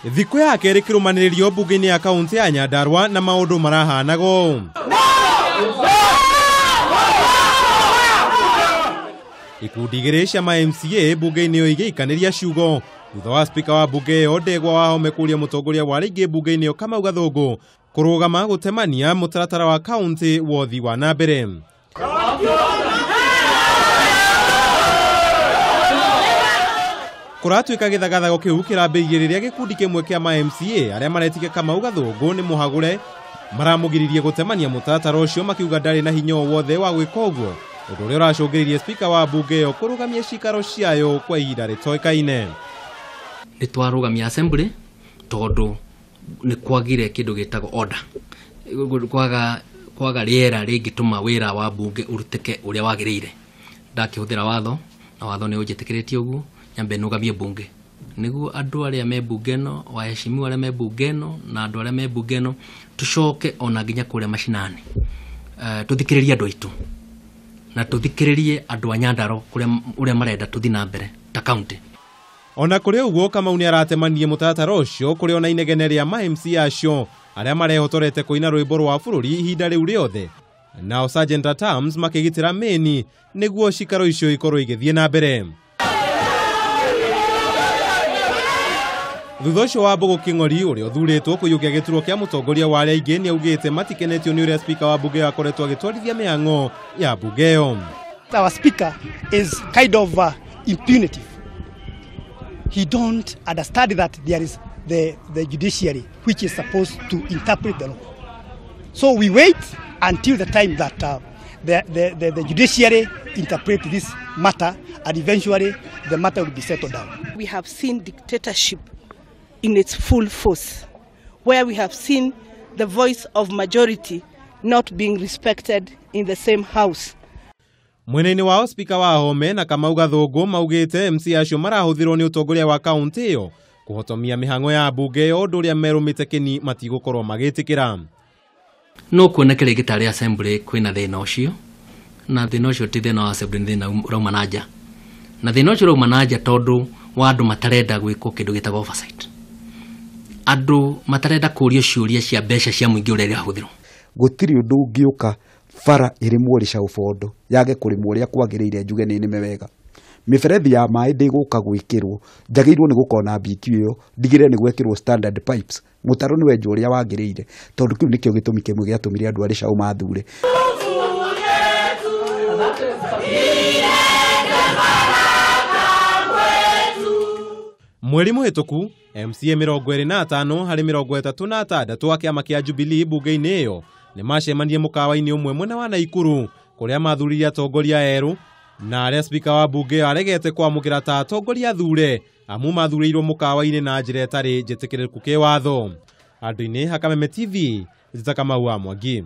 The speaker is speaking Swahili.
Thikũ ya kerĩ kĩrũmanĩrĩrio mbunge-ini ya kaunti ya Nyandarua na maũndũ marahanago. Ikundi igĩrĩ cia MCA mbunge-ini ĩyo igĩikanĩria ciugo thutha wa spika wa mbunge ĩyo Ndegwa Wahome kũria mutongoria wa aria mbunge-ini ĩyo Kamau Gathungu kurugama gutemania mutaratara wa kaunti wa uthii wa nambere. Kuratuika githagathago kiu kirambiririe riria gikundi kimwe kia MCA aria maretike Kamau Gathungu ni muhagure maramugiririe gutemania mutaratara ucio makiuga ndari na hinya wothe wa gwika uguo, undu uria uracungiririe spika wa mbunge ĩyo kurugamia ciikaro ciayo kwa ihinda ritoĩkaine. Ni twarugamia assembly tondu ni kwagire kindu gitagwo order, kwaga riera ringituma wira wa mbunge urutike uria wagirire. Ndakihuthira watho na watho ni unjitikiretie uguo nyambe nugamie mbunge niguo andu aria me mbunge no waheshimiwa aria me mbunge no na andu aria me mbunge no tucoke ona nginya kuria mashinani tuthikiririe andu aitu na tuthikiririe andu a Nyandarua uria marenda tuthi na mbere ta kaunti. Ona kuri uguo Kamau ni aratemanirie mutaratara ucio kuri ona inegene ria MCA acio aria marehotorete kuina rwimbo rwa bururi ihinda riu riothe, nao Sergeant at Arms makigitira meni niguo ciikaro icio ikorwo igithie na mbere. Thutha ucio Wambugu King'ori uria uthuritwo kuyukia gituro kia mutongoria wa aria aingi ni augite matikenetio ni uria spika wa mbunge akoretwo agitwarithia Mihang'o ya mbunge ĩyo. Our speaker is kind of impunitive. He don't understand that there is the judiciary which is supposed to interpret the law. So we wait until the time that the judiciary interpret this matter, and eventually the matter will be settled down. We have seen dictatorship in its full force, where we have seen the voice of majority not being respected in the same house. Mwena-ini wao spika wa Wahome na Kamau Gathungu maugite MCA acio marahuthirwo ni utongoria wa kaunti iyo kuhotomia mihang'o ya mbunge ĩyo ũndũ ũrĩa merumĩte kĩni matigũkorwo magĩtĩkĩra. No kuoneka rĩngĩ tarĩ assembly kwĩna thĩna ũcio, na thĩna ũcio ti thĩna wa assembly, ni thĩna rauma na nja, na thĩna ũcio rauma na nja tondũ wa andũ matarenda gwĩkwo kĩndũ gĩtagwo oversight. Andũ matarenda kũũrio ciũria cia mbeca cia mũingĩ ũrĩa irahũthĩrwo. Gũtirĩ ũndũ ũngĩũka bara ĩrĩmwo rĩca ũbondo yage kũrĩmwo ũrĩa kwagĩrĩire njuge nĩ nĩme wega. Mĩberethi ya maĩ ndĩgũka gwĩkĩrwo, njagĩrĩirwo nĩ gũkorwo BQ ĩyo ndigĩrĩre nĩ gwĩkĩrwo standard pipes, mũtaro nĩ wenjwo ũrĩa wagĩrĩire, tondũ kĩu nĩkĩo gĩtũmi kĩmwe gĩatũmire andũ arĩ caũ mathure. Mweri muhituku MCA 25 harĩ 36 a kĩama kĩa Jubilee mbunge-inĩ ĩyo nĩ macemanirie mũkawa-inĩ ũmwe mwena wa Naikuru kũrĩa mathuririe atongoria erũ na aria spika wa mbunge aregete kwamũkĩra ta atongoria athure amu mathurĩirwo mũkawa-inĩ na njĩra ĩtarĩ njĩtĩkĩrĩku kĩwatho. Andũ-inĩ ha Kameme TV, Kamau Gathungu.